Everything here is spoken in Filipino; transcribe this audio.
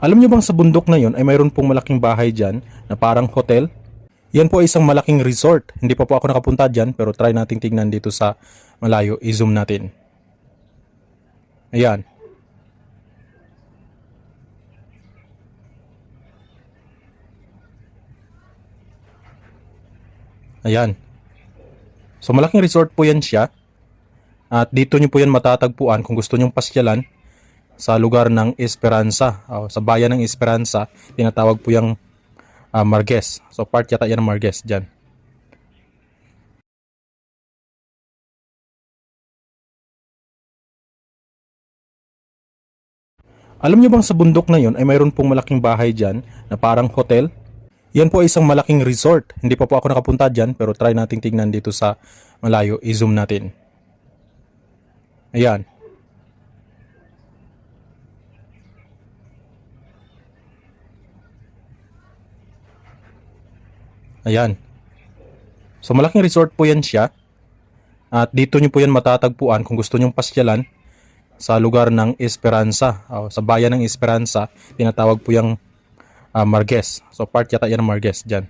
Alam nyo bang sa bundok na yon ay mayroon pong malaking bahay dyan na parang hotel? Yan po ay isang malaking resort. Hindi pa po ako nakapunta dyan pero try nating tingnan dito sa malayo. I-zoom natin. Ayan. Ayan. So malaking resort po yan siya. At dito nyo po yan matatagpuan kung gusto nyong pasyalan sa lugar ng Esperanza. O, sa bayan ng Esperanza. Tinatawag po yung Marquez. So part yata yan ng Marquez dyan. Alam nyo bang sa bundok na yon ay mayroon pong malaking bahay dyan na parang hotel? Yan po ay isang malaking resort. Hindi pa po ako nakapunta dyan pero try nating tingnan dito sa malayo. I-zoom natin. Ayan. Ayan. So malaking resort po yan siya. At dito nyo po yan matatagpuan kung gusto nyong pasyalan sa lugar ng Esperanza. O, sa bayan ng Esperanza. Tinatawag po yung Marquez. So part yata yan ng Marquez dyan.